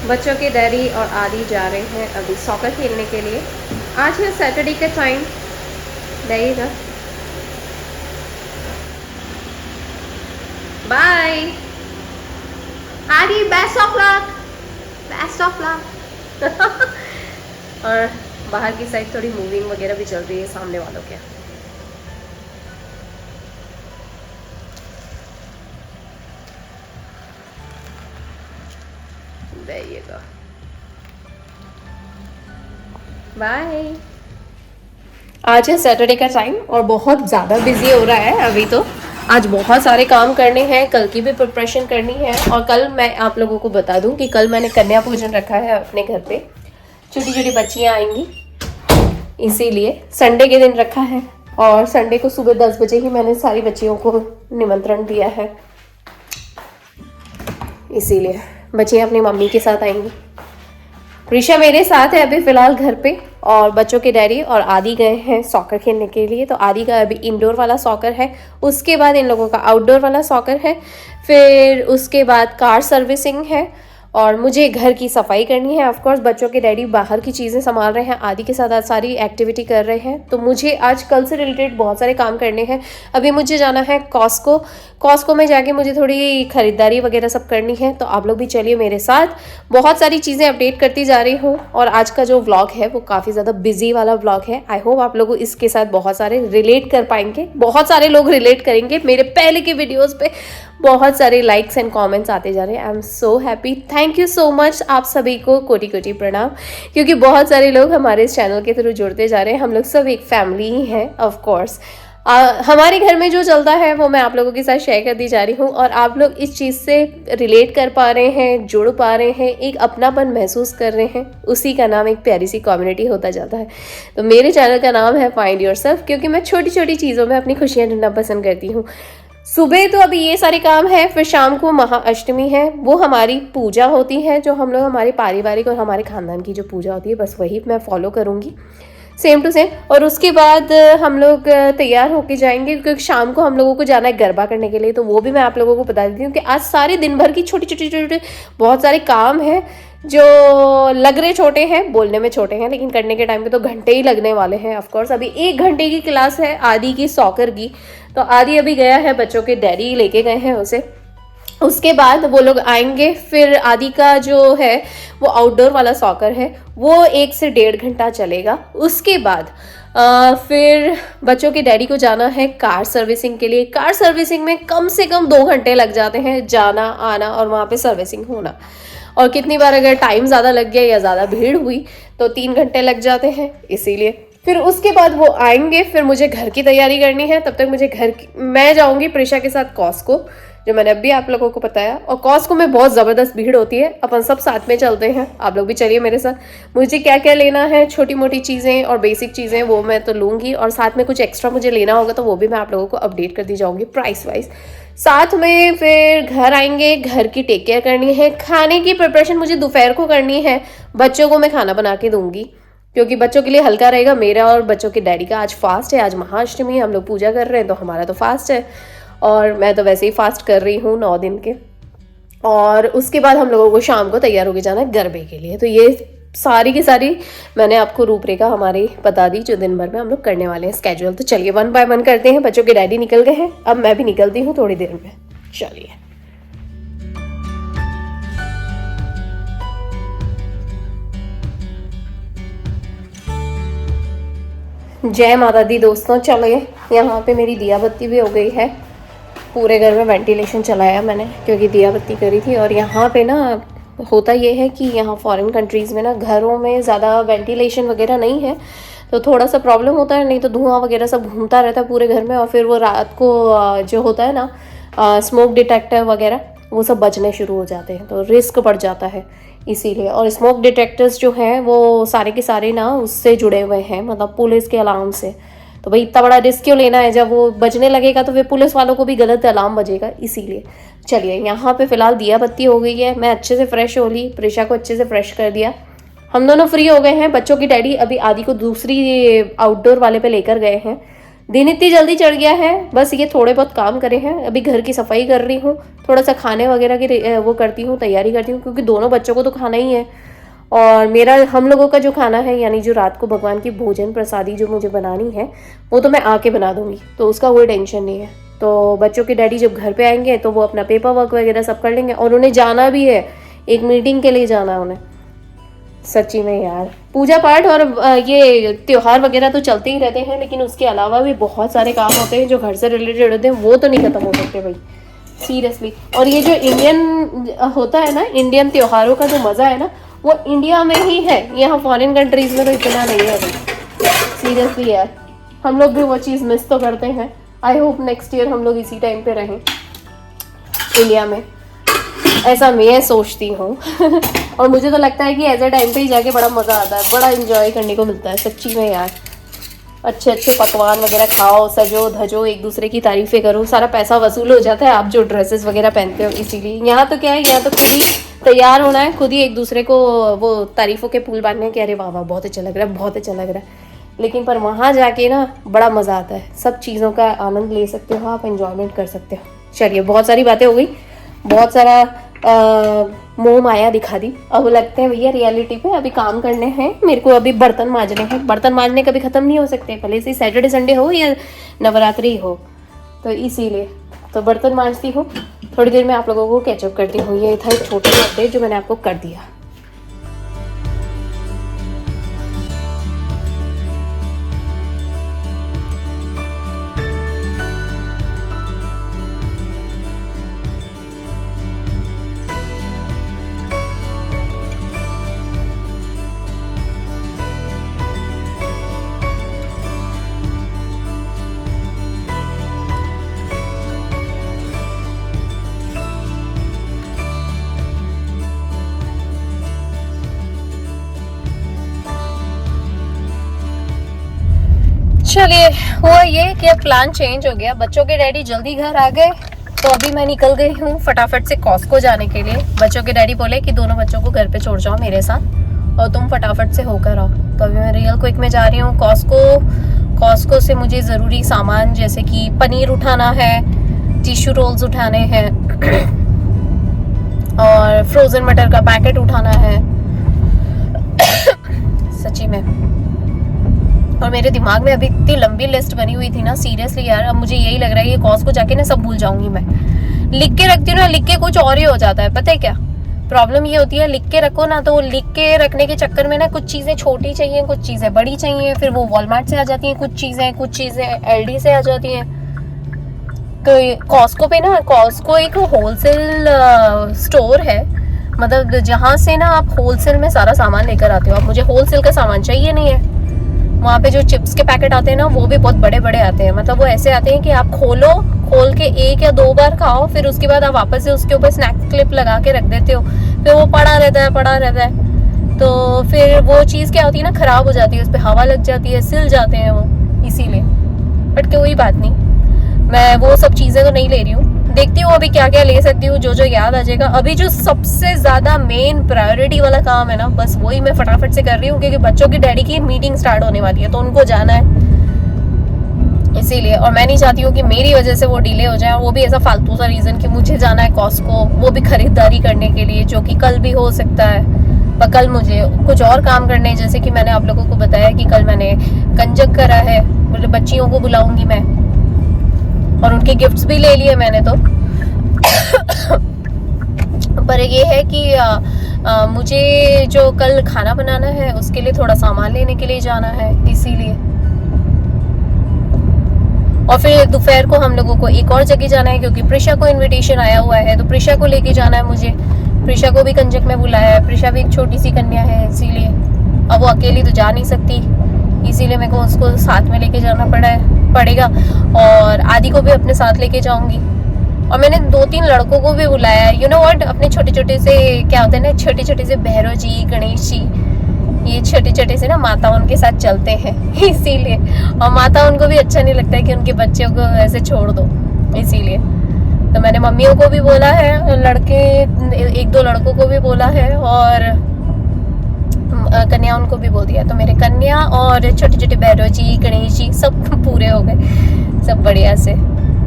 बच्चों के डैडी और आदि जा रहे हैं अभी सॉकर खेलने के लिए। आज है सैटरडे का टाइम। जाइएगा। बाय आदि, best of luck, best of luck. और बाहर की साइड थोड़ी मूविंग वगैरह भी चल रही है सामने वालों के। जाइएगा। बाय। आज है सैटरडे का टाइम और बहुत ज़्यादा बिजी हो रहा है अभी तो। आज बहुत सारे काम करने हैं, कल की भी प्रिपरेशन करनी है। और कल मैं आप लोगों को बता दूं कि कल मैंने कन्या पूजन रखा है अपने घर पे। छोटी छोटी बच्चियां आएंगी, इसीलिए संडे के दिन रखा है। और संडे को सुबह 10 बजे ही मैंने सारी बच्चियों को निमंत्रण दिया है, इसीलिए बच्चियां अपनी मम्मी के साथ आएंगी। प्रिशा मेरे साथ है अभी फ़िलहाल घर पे, और बच्चों के डैडी और आदि गए हैं सॉकर खेलने के लिए। तो आदि का अभी इंडोर वाला सॉकर है, उसके बाद इन लोगों का आउटडोर वाला सॉकर है, फिर उसके बाद कार सर्विसिंग है और मुझे घर की सफाई करनी है। ऑफकोर्स बच्चों के डैडी बाहर की चीज़ें संभाल रहे हैं, आदि के साथ आज सारी एक्टिविटी कर रहे हैं। तो मुझे आज कल से रिलेटेड बहुत सारे काम करने हैं। अभी मुझे जाना है कॉस्को में जाके मुझे थोड़ी खरीदारी वगैरह सब करनी है। तो आप लोग भी चलिए मेरे साथ, बहुत सारी चीज़ें अपडेट करती जा रही हूँ। और आज का जो व्लॉग है वो काफ़ी ज़्यादा बिजी वाला व्लॉग है। आई होप आप लोग इसके साथ बहुत सारे रिलेट कर पाएंगे, बहुत सारे लोग रिलेट करेंगे। मेरे पहले के वीडियोज़ पे बहुत सारे लाइक्स एंड कमेंट्स आते जा रहे हैं। I am so happy, thank you so much. आप सभी को कोटि कोटि प्रणाम, क्योंकि बहुत सारे लोग हमारे इस चैनल के थ्रू जुड़ते जा रहे हैं। हम लोग सब एक फैमिली ही हैं ऑफ कोर्स। हमारे घर में जो चलता है वो मैं आप लोगों के साथ शेयर कर दी जा रही हूँ, और आप लोग इस चीज़ से रिलेट कर पा रहे हैं, जुड़ पा रहे हैं, एक अपनापन महसूस कर रहे हैं। उसी का नाम एक प्यारी सी कम्युनिटी होता जाता है। तो मेरे चैनल का नाम है फाइंड योरसेल्फ, क्योंकि मैं छोटी छोटी चीज़ों में अपनी खुशियाँ ढूंढना पसंद करती हूँ। सुबह तो अभी ये सारे काम है, फिर शाम को महाअष्टमी है, वो हमारी पूजा होती है जो हम लोग हमारे पारिवारिक और हमारे खानदान की जो पूजा होती है बस वही मैं फॉलो करूँगी सेम टू सेम। और उसके बाद हम लोग तैयार होके जाएंगे, क्योंकि शाम को हम लोगों को जाना है गरबा करने के लिए। तो वो भी मैं आप लोगों को बता देती हूँ कि आज सारे दिन भर की छोटी छोटी छोटे बहुत सारे काम हैं जो लग रहे छोटे हैं, बोलने में छोटे हैं, लेकिन करने के टाइम पे तो घंटे ही लगने वाले हैं। ऑफकोर्स अभी 1 घंटे की क्लास है आदि की सॉकर की। तो आदि अभी गया है, बच्चों के डैडी लेके गए हैं उसे। उसके बाद वो लोग आएंगे, फिर आदि का जो है वो आउटडोर वाला सॉकर है, वो 1 से 1.5 घंटा चलेगा। उसके बाद फिर बच्चों के डैडी को जाना है कार सर्विसिंग के लिए। कार सर्विसिंग में कम से कम 2 घंटे लग जाते हैं, जाना आना और वहाँ पे सर्विसिंग होना। और कितनी बार अगर टाइम ज़्यादा लग गया या ज़्यादा भीड़ हुई तो 3 घंटे लग जाते हैं, इसीलिए। फिर उसके बाद वो आएंगे, फिर मुझे घर की तैयारी करनी है। तब तक मुझे मैं जाऊंगी प्रिशा के साथ कॉस्को, जो मैंने अभी आप लोगों को बताया। और कॉस्को में बहुत ज़बरदस्त भीड़ होती है, अपन सब साथ में चलते हैं। आप लोग भी चलिए मेरे साथ। मुझे क्या क्या लेना है, छोटी मोटी चीज़ें और बेसिक चीज़ें, वो मैं तो लूँगी, और साथ में कुछ एक्स्ट्रा मुझे लेना होगा तो वो भी मैं आप लोगों को अपडेट कर दी जाऊँगी प्राइस वाइज। साथ में फिर घर आएंगे, घर की टेक केयर करनी है। खाने की प्रिपरेशन मुझे दोपहर को करनी है, बच्चों को मैं खाना बना के दूंगी, क्योंकि बच्चों के लिए हल्का रहेगा। मेरा और बच्चों के डैडी का आज फास्ट है, आज महाअष्टमी है, हम लोग पूजा कर रहे हैं तो हमारा तो फास्ट है। और मैं तो वैसे ही फास्ट कर रही हूँ 9 दिन के। और उसके बाद हम लोगों को शाम को तैयार होके जाना है गरबे के लिए। तो ये सारी की सारी मैंने आपको रूपरेखा हमारी बता दी, जो दिन भर में हम लोग करने वाले हैं स्केड्यूल। तो चलिए 1 बाय 1 करते हैं। बच्चों के डैडी निकल गए हैं, अब मैं भी निकलती हूँ थोड़ी देर में। चलिए। जय माता दी दोस्तों। चलिए, यहाँ पे मेरी दिया बत्ती भी हो गई है। पूरे घर में वेंटिलेशन चलाया मैंने, क्योंकि दिया बत्ती करी थी। और यहाँ पे ना होता ये है कि यहाँ फॉरेन कंट्रीज़ में ना घरों में ज़्यादा वेंटिलेशन वगैरह नहीं है, तो थोड़ा सा प्रॉब्लम होता है। नहीं तो धुआं वगैरह सब घूमता रहता है पूरे घर में, और फिर वो रात को जो होता है ना स्मोक डिटेक्टर वगैरह, वो सब बजने शुरू हो जाते हैं, तो रिस्क बढ़ जाता है इसीलिए। और स्मोक डिटेक्टर्स जो हैं वो सारे के सारे ना उससे जुड़े हुए हैं, मतलब पुलिस के अलार्म से। तो भाई इतना बड़ा रिस्क क्यों लेना है, जब वो बजने लगेगा तो फिर पुलिस वालों को भी गलत अलार्म बजेगा, इसीलिए। चलिए, यहाँ पे फिलहाल दिया बत्ती हो गई है, मैं अच्छे से फ्रेश हो ली, प्रिशा को अच्छे से फ्रेश कर दिया, हम दोनों फ्री हो गए हैं। बच्चों की डैडी अभी आदि को दूसरी आउटडोर वाले पे लेकर गए हैं, दिन इतनी जल्दी चढ़ गया है, बस ये थोड़े बहुत काम करे हैं। अभी घर की सफाई कर रही हूँ, थोड़ा सा खाने वगैरह की वो करती हूँ, तैयारी करती हूँ, क्योंकि दोनों बच्चों को तो खाना ही है। और मेरा हम लोगों का जो खाना है, यानी जो रात को भगवान की भोजन प्रसादी जो मुझे बनानी है, वो तो मैं आके बना दूँगी, तो उसका कोई टेंशन नहीं है। तो बच्चों के डैडी जब घर पे आएंगे तो वो अपना पेपर वर्क वगैरह सब कर लेंगे, और उन्हें जाना भी है, एक मीटिंग के लिए जाना है उन्हें। सच्ची में यार, पूजा पाठ और ये त्योहार वगैरह तो चलते ही रहते हैं, लेकिन उसके अलावा भी बहुत सारे काम होते हैं जो घर से रिलेटेड होते हैं, वो तो नहीं खत्म हो सकते भाई, सीरियसली। और ये जो इंडियन होता है ना, इंडियन त्योहारों का जो मज़ा है ना, वो इंडिया में ही है, यहाँ फॉरेन कंट्रीज में तो इतना नहीं है भाई, सीरियसली यार। हम लोग भी वो चीज़ मिस तो करते हैं। आई होप नेक्स्ट ईयर हम लोग इसी टाइम पे रहें इंडिया में, ऐसा मैं सोचती हूँ। और मुझे तो लगता है कि ऐसे टाइम पे ही जाके बड़ा मज़ा आता है, बड़ा इंजॉय करने को मिलता है सच्ची में यार। अच्छे अच्छे पकवान वगैरह खाओ, सजो धजो, एक दूसरे की तारीफ़ें करो, सारा पैसा वसूल हो जाता है आप जो ड्रेसेस वगैरह पहनते हो। इसीलिए यहाँ तो क्या है, यहाँ तो खुद ही तैयार होना है, खुद ही एक दूसरे को वो तारीफ़ों के पुल बांधने हैं कि अरे वाह वाह बहुत अच्छा लग रहा है, बहुत अच्छा लग रहा है। लेकिन पर वहाँ जाके ना बड़ा मज़ा आता है, सब चीज़ों का आनंद ले सकते हो आप, एंजॉयमेंट कर सकते हो। चलिए, बहुत सारी बातें हो गई, बहुत सारा मोह माया दिखा दी। अब लगते हैं भैया रियलिटी पे, अभी काम करने हैं मेरे को, अभी बर्तन मांजने हैं। बर्तन मांजने कभी ख़त्म नहीं हो सकते, भले से सैटरडे संडे हो या नवरात्रि हो, तो इसीलिए तो बर्तन मांजती हूँ। थोड़ी देर में आप लोगों को कैचअप करती हूँ। ये था एक छोटा सा अपडेट जो मैंने आपको कर दिया। चलिए, हुआ ये कि अब प्लान चेंज हो गया। बच्चों के डैडी जल्दी घर आ गए, तो अभी मैं निकल गई हूँ फटाफट से कॉस्को जाने के लिए। बच्चों के डैडी बोले कि दोनों बच्चों को घर पे छोड़ जाओ मेरे साथ और तुम फटाफट से होकर आओ। तो अभी मैं रियल क्विक में जा रही हूँ कॉस्को से मुझे ज़रूरी सामान जैसे कि पनीर उठाना है, टिश्यू रोल्स उठाने हैं और फ्रोज़न मटर का पैकेट उठाना है। सच्ची में, और मेरे दिमाग में अभी इतनी लंबी लिस्ट बनी हुई थी ना, सीरियसली यार, अब मुझे यही लग रहा है कि कॉस्को जाके ना सब भूल जाऊंगी मैं। लिख के रखती हूँ ना, लिख के कुछ और ही हो जाता है। पता है क्या प्रॉब्लम ये होती है, लिख के रखो ना, तो लिख के रखने के चक्कर में ना कुछ चीज़ें छोटी चाहिए, कुछ चीज़ें बड़ी चाहिए, फिर वो वॉलमार्ट से आ जाती हैं कुछ चीज़ें एलडी से आ जाती हैं। तो कॉस्को पे ना, कॉस्को एक होलसेल स्टोर है, मतलब जहाँ से ना आप होलसेल में सारा सामान लेकर आते हो। अब मुझे होलसेल का सामान चाहिए नहीं है। वहाँ पे जो चिप्स के पैकेट आते हैं ना, वो भी बहुत बड़े बड़े आते हैं, मतलब वो ऐसे आते हैं कि आप खोल के 1 या 2 बार खाओ, फिर उसके बाद आप वापस से उसके ऊपर स्नैक क्लिप लगा के रख देते हो, फिर वो पड़ा रहता है। तो फिर वो चीज़ क्या होती है ना, ख़राब हो जाती है, उस पर हवा लग जाती है, सिल जाते हैं वो, इसीलिए। बट कोई बात नहीं, मैं वो सब चीज़ें तो नहीं ले रही हूँ। देखती हूँ अभी क्या क्या ले सकती हूँ, जो याद आ जाएगा। अभी जो सबसे ज़्यादा मेन प्रायोरिटी वाला काम है ना, बस वही मैं फटाफट से कर रही हूँ, क्योंकि बच्चों की डैडी की मीटिंग स्टार्ट होने वाली है, तो उनको जाना है इसीलिए। और मैं नहीं चाहती हूँ कि मेरी वजह से वो डिले हो जाए, और वो भी ऐसा फालतू सा रीज़न कि मुझे जाना है कॉस्को, वो भी खरीदारी करने के लिए, जो कि कल भी हो सकता है। पर कल मुझे कुछ और काम करने हैं, जैसे कि मैंने आप लोगों को बताया कि कल मैंने कंजक करा है, मतलब बच्चियों को बुलाऊंगी मैं, और उनके गिफ्ट्स भी ले लिए मैंने तो। पर ये है कि मुझे जो कल खाना बनाना है उसके लिए थोड़ा सामान लेने के लिए जाना है, इसीलिए। और फिर दोपहर को हम लोगों को एक और जगह जाना है, क्योंकि प्रिशा को इनविटेशन आया हुआ है, तो प्रिशा को लेके जाना है मुझे। प्रिशा को भी कंजक में बुलाया है, प्रिशा भी एक छोटी सी कन्या है, इसीलिए अब वो अकेली तो जा नहीं सकती, इसीलिए मेरे को उसको साथ में लेके जाना पड़ेगा। और आदि को भी अपने साथ लेके जाऊंगी। और मैंने 2-3 लड़कों को भी बुलाया है, यू नो व्हाट, अपने छोटे से क्या होते हैं ना, छोटे से भैरव जी, गणेश जी, ये छोटे से ना माता उनके साथ चलते हैं, इसीलिए। और माता उनको भी अच्छा नहीं लगता है कि उनके बच्चों को ऐसे छोड़ दो, इसीलिए। तो मैंने मम्मियों को भी बोला है, लड़के 1-2 लड़कों को भी बोला है, और कन्या उनको भी बोल दिया, तो मेरे कन्या और छोटे छोटे भैरव जी, गणेश जी सब पूरे हो गए, सब बढ़िया से,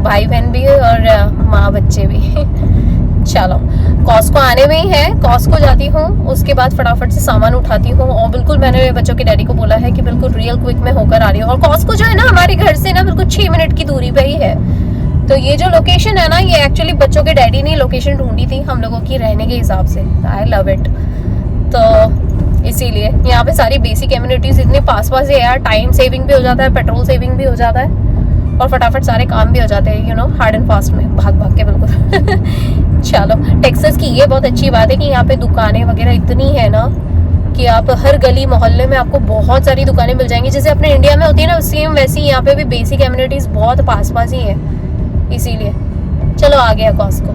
भाई बहन भी और माँ बच्चे भी। चलो कॉस्को आने में ही है, कॉस्को जाती हूँ, उसके बाद फटाफट से सामान उठाती हूँ। और बिल्कुल मैंने बच्चों के डैडी को बोला है कि बिल्कुल रियल क्विक में होकर आ रही हूँ। और कॉस्को जो है ना हमारे घर से ना बिल्कुल 6 मिनट की दूरी पे ही है। तो ये जो लोकेशन है ना, ये एक्चुअली बच्चों के डैडी ने लोकेशन ढूंढी थी हम लोगों की रहने के हिसाब से। I love it. तो इसीलिए यहाँ पे सारी बेसिक एम्यूनिटीज इतने पास पास है यार, टाइम सेविंग भी हो जाता है, पेट्रोल सेविंग भी हो जाता है और फटाफट सारे काम भी हो जाते हैं, you know, hard and fast में, भाग भाग के बिल्कुल। चलो टेक्सास की ये बहुत अच्छी बात है कि यहाँ पे दुकानें वगैरह इतनी है ना कि आप हर गली मोहल्ले में आपको बहुत सारी दुकानें मिल जाएंगी। जैसे अपने इंडिया में होती है ना, सेम वैसी यहाँ पे भी बेसिक एम्यूनिटीज बहुत पास पास ही है, इसीलिए। चलो आ गया कॉस्को।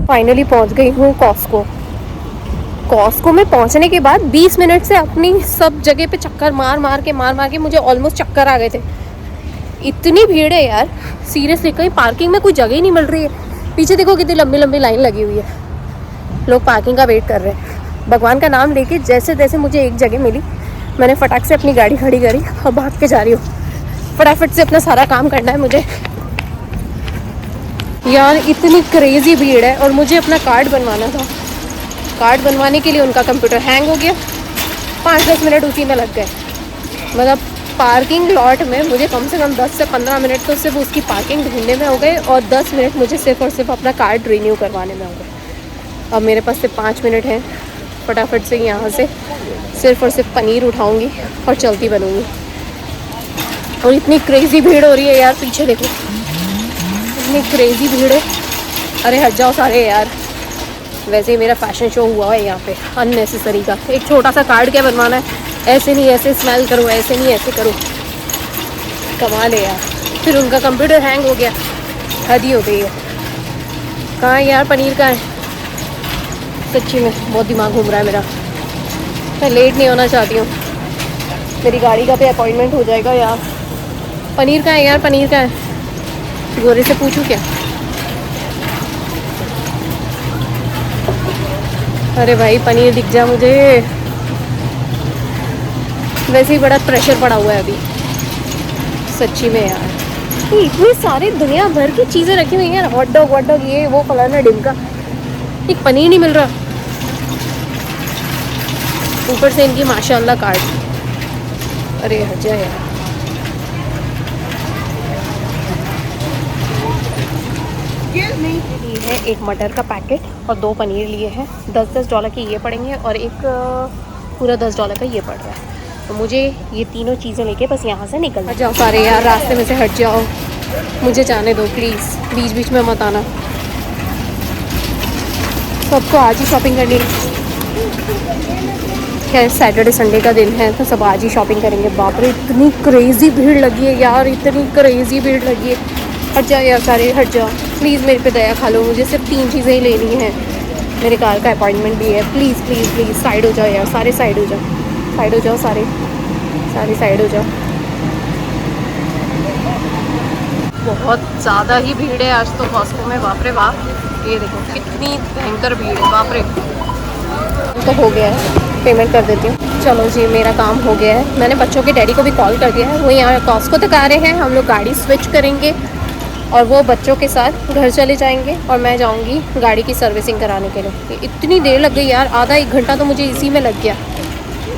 फाइनली पहुँच गई हूँ कॉस्को। कॉस्को में पहुँचने के बाद 20 मिनट से अपनी सब जगह पे चक्कर मार मार के मुझे ऑलमोस्ट चक्कर आ गए थे। इतनी भीड़ है यार, सीरियसली, कहीं पार्किंग में कोई जगह ही नहीं मिल रही है। पीछे देखो कितनी लंबी लंबी लाइन लगी हुई है, लोग पार्किंग का वेट कर रहे हैं। भगवान का नाम लेके जैसे तैसे मुझे एक जगह मिली, मैंने फटाक से अपनी गाड़ी खड़ी करी और भाग के जा रही हूँ। फटाफट से अपना सारा काम करना है मुझे। यार इतनी क्रेजी भीड़ है और मुझे अपना कार्ड बनवाना था। कार्ड बनवाने के लिए उनका कंप्यूटर हैंग हो गया, 5-10 मिनट उसी में लग गए। मतलब पार्किंग लॉट में मुझे कम से कम 10 से 15 मिनट तो सिर्फ उसकी पार्किंग ढूंढने में हो गए और 10 मिनट मुझे सिर्फ और सिर्फ अपना कार्ड रिन्यू करवाने में हो गए। अब मेरे पास सिर्फ 5 मिनट हैं, फटाफट से यहाँ से सिर्फ और सिर्फ पनीर उठाऊँगी और चलती बनूँगी। और इतनी क्रेजी भीड़ हो रही है यार, पीछे देखो इतनी क्रेजी भीड़ है। अरे हट जाओ सारे यार। वैसे ही मेरा फैशन शो हुआ है यहाँ पे अननेसेसरी का। एक छोटा सा कार्ड क्या बनवाना है, ऐसे नहीं ऐसे स्मेल करो, ऐसे नहीं ऐसे करो, कमाल है यार। फिर उनका कंप्यूटर हैंग हो गया, हद ही हो गई है। कहाँ है यार पनीर, कहाँ है? सच्ची में बहुत दिमाग घूम रहा है मेरा। मैं लेट नहीं होना चाहती हूँ, मेरी गाड़ी का भी अपॉइंटमेंट हो जाएगा यार। पनीर कहाँ है यार, पनीर कहाँ है? गोरे से पूछूँ क्या? अरे भाई पनीर दिख जा मुझे। वैसे ही बड़ा प्रेशर पड़ा हुआ है अभी सच्ची में यार। इतनी सारी दुनिया भर की चीज़ें रखी हुई हैं यार, हॉट डॉग ये वो फलाना डिमका, एक पनीर नहीं मिल रहा। ऊपर से इनकी माशाल्लाह कार्ड। अरे हजा यार। ये है एक मटर का पैकेट और 2 पनीर लिए हैं। $10 के ये पड़ेंगे और एक पूरा $10 का ये पड़ रहा है। तो मुझे ये तीनों चीज़ें लेके बस यहाँ से निकल जाओ सारे यार, रास्ते में से हट जाओ, मुझे जाने दो प्लीज़, बीच बीच में मत आना। सबको आज ही शॉपिंग करनी है, सैटरडे संडे का दिन है तो सब आज ही शॉपिंग करेंगे। बाप रे इतनी क्रेजी भीड़ लगी है यार, इतनी क्रेजी भीड़ लगी है। हट जाओ यार सारे, हट जाओ प्लीज़, मेरे पे दया खा लो। मुझे सिर्फ 3 चीज़ें ही लेनी हैं, मेरे कार का अपॉइंटमेंट भी है। प्लीज़ प्लीज़ प्लीज़ साइड हो जाओ यार, सारे साइड हो जाओ, साइड हो जाओ सारे साइड हो जाओ। बहुत ज़्यादा ही भीड़ है आज तो कॉस्को में, बाप रे बाप। ये देखो कितनी भयंकर भीड़ है, बाप रे। तो हो गया है, पेमेंट कर देती हूँ। चलो जी मेरा काम हो गया है। मैंने बच्चों के डैडी को भी कॉल कर दिया है, वो यहाँ कॉस्को तक आ रहे हैं। हम लोग गाड़ी स्विच करेंगे और वो बच्चों के साथ घर चले जाएंगे और मैं जाऊंगी गाड़ी की सर्विसिंग कराने के लिए। इतनी देर लग गई यार, आधा 1 घंटा तो मुझे इसी में लग गया,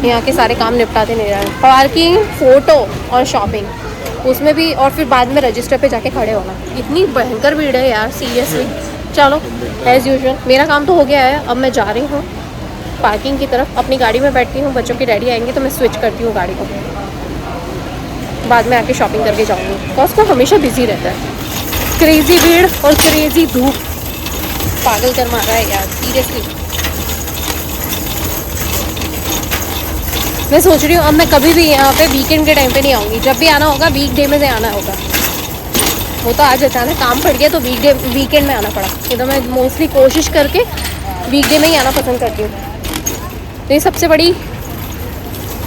यहाँ के सारे काम निपटाते नहीं रहे। पार्किंग, फ़ोटो और शॉपिंग उसमें भी, और फिर बाद में रजिस्टर पे जाके खड़े होना। इतनी भयंकर भीड़ है यार सीरियसली। चलो एज़ यूजुअल मेरा काम तो हो गया है, अब मैं जा रही हूँ पार्किंग की तरफ, अपनी गाड़ी में बैठती हूँ। बच्चों के डैडी आएंगे तो मैं स्विच करती हूँ गाड़ी को, बाद में आके शॉपिंग करके जाऊँगी। कॉस्को हमेशा बिजी रहता है, क्रेजी भीड़ और क्रेजी धूप पागल कर मारा है यार सीरियसली। मैं सोच रही हूँ अब मैं कभी भी यहाँ पे वीकेंड के टाइम पे नहीं आऊँगी, जब भी आना होगा वीकडे में से आना होगा। वो तो आज अचानक काम पड़ गया तो वीकेंड में आना पड़ा, ये तो मैं मोस्टली कोशिश करके वीकडे में ही आना पसंद करती हूँ। तो ये सबसे बड़ी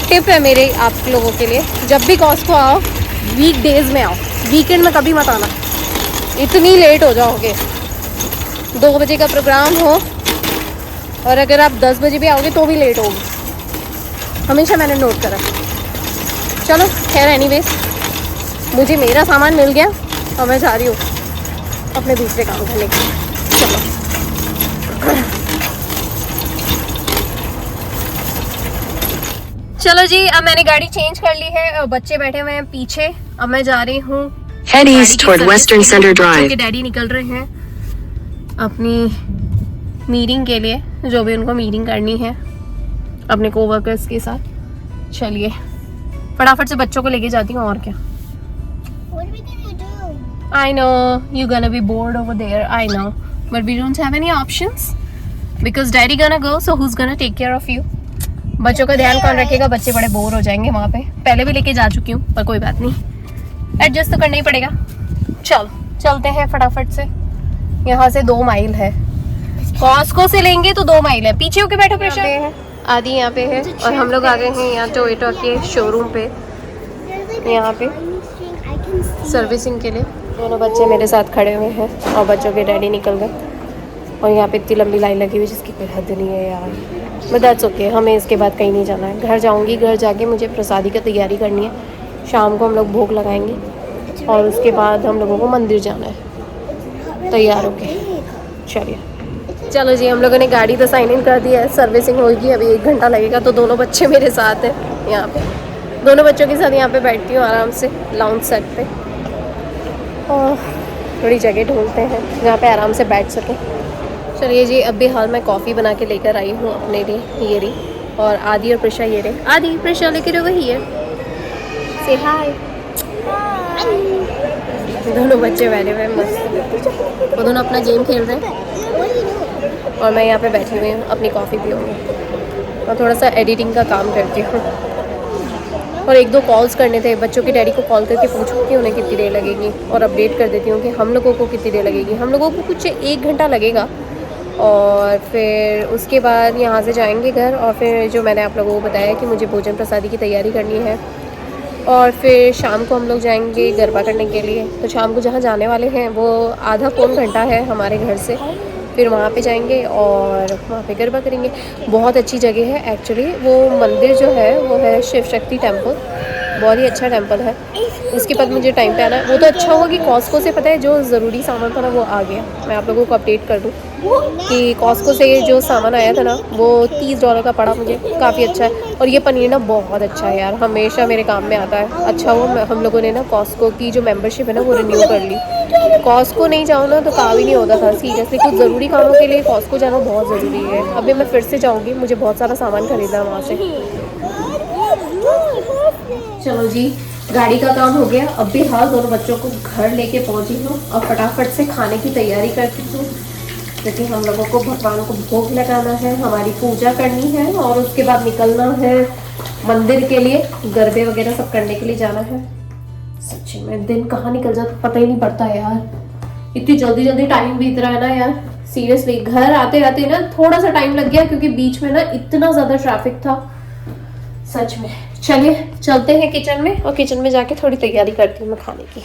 टिप है मेरे आप लोगों के लिए, जब भी कॉस्को आओ वीकडेज में आओ, वीकेंड में कभी मत आना, इतनी लेट हो जाओगे। 2 बजे का प्रोग्राम हो और अगर आप 10 बजे भी आओगे तो भी लेट होगी। हमेशा मैंने नोट करा। चलो खैर एनीवेज, मुझे मेरा सामान मिल गया और मैं जा रही हूँ अपने दूसरे काम करने के लिए। चलो जी, अब मैंने गाड़ी चेंज कर ली है और बच्चे बैठे हुए हैं पीछे। अब मैं जा रही हूँ Head east toward Western Center Drive. के डैडी निकल रहे हैं अपनी मीटिंग के लिए, जो भी उनको मीटिंग करनी है अपने कोवर्कर्स के साथ। चलिए फटाफट से बच्चों को लेके जाती हूँ और क्या। What are we gonna do? I know you're gonna be bored over there, I know, but we don't have any options because daddy gonna go, so who's gonna take care of you? बच्चों का ध्यान कौन रखेगा? बच्चे बड़े bore हो जाएंगे वहाँ पे। पहले भी लेके जा चुकी हूँ, पर कोई बात नहीं, एडजस्ट तो करना ही पड़ेगा। चल चलते हैं फटाफट से। यहाँ से 2 माइल है, कॉस्को से लेंगे तो 2 माइल है। पीछे होके बैठो प्रेशर। आदि यहाँ पे है और हम लोग आ गए हैं यहाँ टोयोटा के शोरूम पे, यहाँ पे सर्विसिंग के लिए। दोनों बच्चे मेरे साथ खड़े हुए हैं और बच्चों के डैडी निकल गए और यहाँ पे इतनी लंबी लाइन लगी हुई जिसकी कोई हद नहीं है यार। बट दैट्स ओके, हमें इसके बाद कहीं नहीं जाना है। घर जाऊँगी, घर जाके मुझे प्रसादी की तैयारी करनी है। शाम को हम लोग भोग लगाएंगे और उसके बाद हम लोगों को मंदिर जाना है। तैयार होके चलिए। चलो जी, हम लोगों ने गाड़ी तो साइन इन कर दिया है, सर्विसिंग होगी अभी 1 घंटा लगेगा। तो दोनों बच्चे मेरे साथ हैं यहाँ पे, दोनों बच्चों के साथ यहाँ पे बैठती हूँ आराम से लाउंज सेट पे, और थोड़ी जगह ढूंढते हैं जहाँ पे आराम से बैठ सकें। चलिए जी, अभी हाल मैं कॉफ़ी बना के लेकर आई हूँ अपने लिए, ये रही। और आदि और प्रिशा ये रहे। आदि प्रिशा लेकर वही है, से हाय। दोनों बच्चे बैठे हुए मस्त, वो दोनों अपना गेम खेल रहे हैं और मैं यहाँ पे बैठी हुई हूँ अपनी कॉफ़ी पीऊँगी और थोड़ा सा एडिटिंग का काम करती हूँ। और 1-2 कॉल्स करने थे, बच्चों के डैडी को कॉल करके पूछूँ कि उन्हें कितनी देर लगेगी और अपडेट कर देती हूँ कि हम लोगों को कितनी देर लगेगी। हम लोगों को कुछ 1 घंटा लगेगा और फिर उसके बाद यहाँ से जाएंगे घर। और फिर जो मैंने आप लोगों को बताया कि मुझे भोजन प्रसादी की तैयारी करनी है, और फिर शाम को हम लोग जाएंगे गरबा करने के लिए। तो शाम को जहाँ जाने वाले हैं वो आधा पौन घंटा है हमारे घर से, फिर वहाँ पे जाएंगे और वहाँ पे गरबा करेंगे। बहुत अच्छी जगह है एक्चुअली, वो मंदिर जो है वो है शिव शक्ति टेम्पल, बहुत ही अच्छा टेम्पल है। उसके बाद मुझे टाइम पे आना है। वो तो अच्छा हुआ कि कॉस्को से पता है जो ज़रूरी सामान था ना वो आ गया। मैं आप लोगों को अपडेट कर दूँ कि कॉस्को से जो सामान आया था ना वो $30 का पड़ा मुझे, काफ़ी अच्छा है। और ये पनीर ना बहुत अच्छा है यार, हमेशा मेरे काम में आता है। अच्छा हुआ हम लोगों ने ना कॉस्को की जो मेंबरशिप है ना वो रिन्यू कर ली। कॉस्को नहीं जाओ ना तो काम ही नहीं होता था सीरियसली। कुछ ज़रूरी कामों के लिए कॉस्को जाना बहुत ज़रूरी है। अभी मैं फिर से जाऊँगी, मुझे बहुत सारा सामान खरीदना है वहाँ से। चलो जी, गाड़ी का काम हो गया। अब भी हाल दोनों बच्चों को घर लेके पहुंची हूँ और फटाफट से खाने की तैयारी करती हूँ, क्योंकि हम लोगों को भगवान को भोग लगाना है, हमारी पूजा करनी है और उसके बाद निकलना है मंदिर के लिए, गरबे वगैरह सब करने के लिए जाना है। सच्ची में दिन कहाँ निकल जाता पता ही नहीं पड़ता यार, इतनी जल्दी जल्दी टाइम बीत रहा है ना यार सीरियसली। घर आते आते ना थोड़ा सा टाइम लग गया क्योंकि बीच में ना इतना ज़्यादा ट्रैफिक था सच में। चलिए चलते हैं किचन में और किचन में जाके थोड़ी तैयारी करती हूँ मैं खाने की।